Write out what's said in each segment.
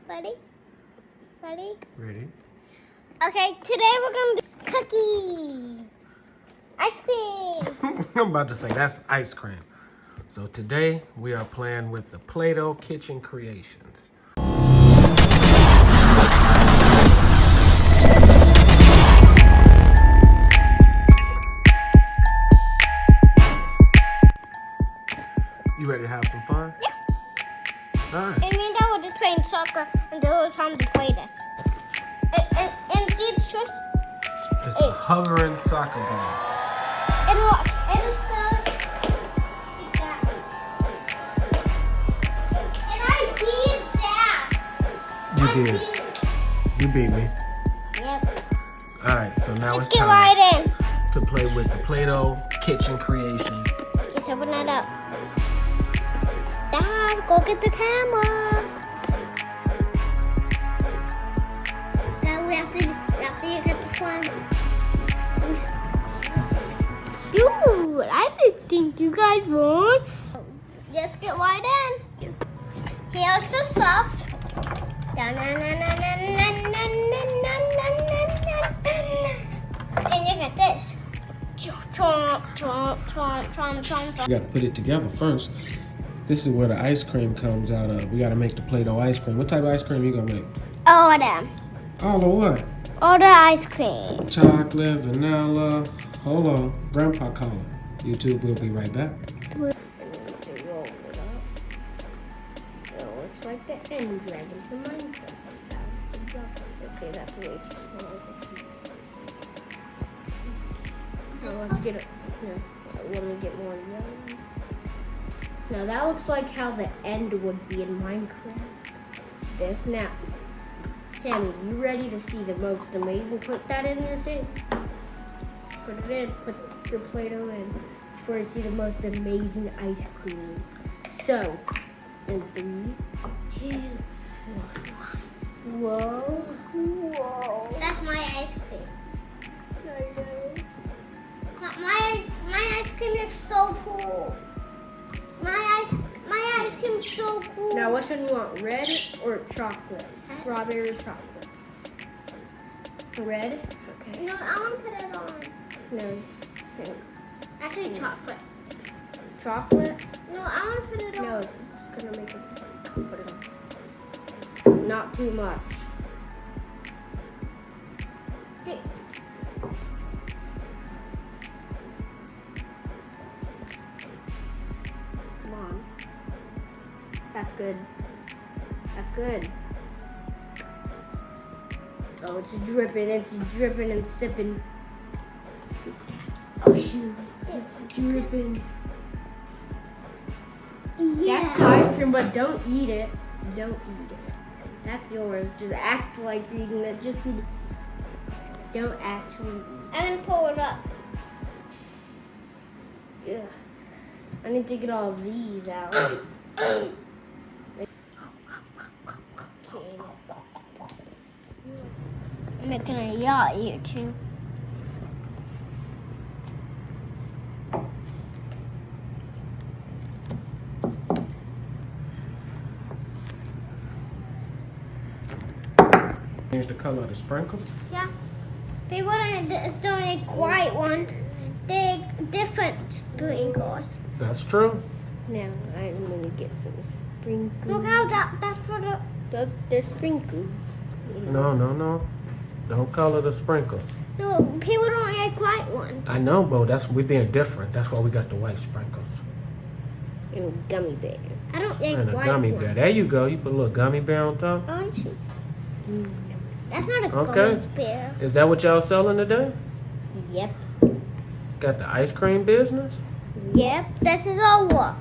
Ready? Ready? Ready? Okay, today we're gonna do cookies. Ice cream. I'm about to say that's ice cream. So today we are playing with the Play-Doh kitchen creations. You ready to have some fun? Yeah. All right. And me and Dad were just playing soccer until it was time to play this. And see the shorts? It's a hovering soccer ball. And watch. It is and I beat that. You did. You beat me. Yep. All right, so now Let's it's get time right in. to play with the Play-Doh kitchen creation. Just open that up. Dad, go get the camera. Dad, we have to get the slime. Dude, I didn't think you guys would. Just get right in. Here's the stuff. And you get this. We got to put it together first. This is where the ice cream comes out of. We got to make the Play-Doh ice cream. What type of ice cream you gonna make? All of them. All of what? All the ice cream. Chocolate, vanilla. Hold on. Grandpa calling. YouTube will be right back. Roll it up. It looks like the end dragon from Minecraft. Okay, that's way too small. Now let's get it. Here, let me get more yellow. Now that looks like how the end would be in Minecraft. This now. Tammy, you ready to see the most amazing? Put that in your thing. Put it in. Put your Play-Doh in before you see the most amazing ice cream. So, in 3, 2, 1. Whoa. Whoa. That's my ice cream. My ice cream is so cool. My ice cream is so cool. Now, which one you want, red or chocolate? Strawberry chocolate. Red? Okay. No, I want to put it on. No. Actually, chocolate. Chocolate? No, I want to put it on. No, it's going to make it. Put it on. Not too much. Okay. Come on. That's good. That's good. Oh, it's dripping and sipping. Oh shoot, it's dripping. Yeah. That's the ice cream, but don't eat it. Don't eat it. That's yours. Just act like you're eating it. Just don't actually eat. And then pull it up. Yeah. I need to get all of these out. I'm making a yacht here too. Change the color of the sprinkles. Yeah. They wouldn't don't make white ones. They're different sprinkles. That's true. Now I'm gonna get some sprinkles. Look how that's for the sprinkles. No. Don't color the sprinkles. No, people don't like white ones. I know, but we're being different. That's why we got the white sprinkles. And a gummy bear. I don't like And a white gummy ones. bear. There you go. You put a little gummy bear on top. Aren't you? That's not a Okay. gummy bear. Is that what y'all selling today? Yep. Got the ice cream business? Yep. This is our work.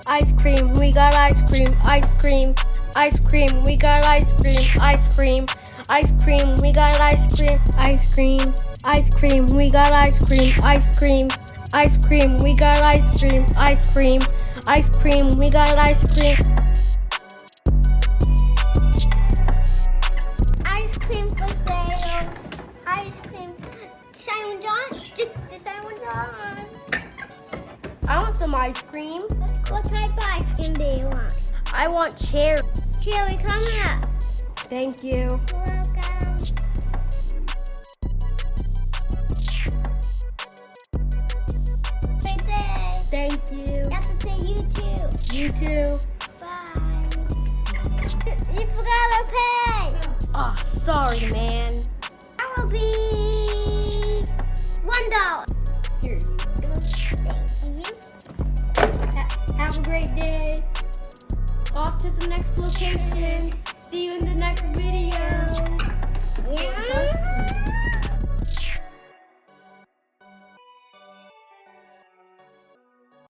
Ice cream, we got ice cream, we got ice cream, we got ice cream, we got ice cream, we got ice cream. Ice cream for sale, ice cream. Simon John, does anyone God. I want some ice cream. What type of ice cream do you want? I want cherry. Cherry, coming up. Thank you. Welcome. Say thanks. Thank you. You have to say you too. You too. Bye. You forgot to pay. Oh, sorry, man. That will be $1. Here. Thank you. Have a great day. Off to the next location. See you in the next video. Yeah.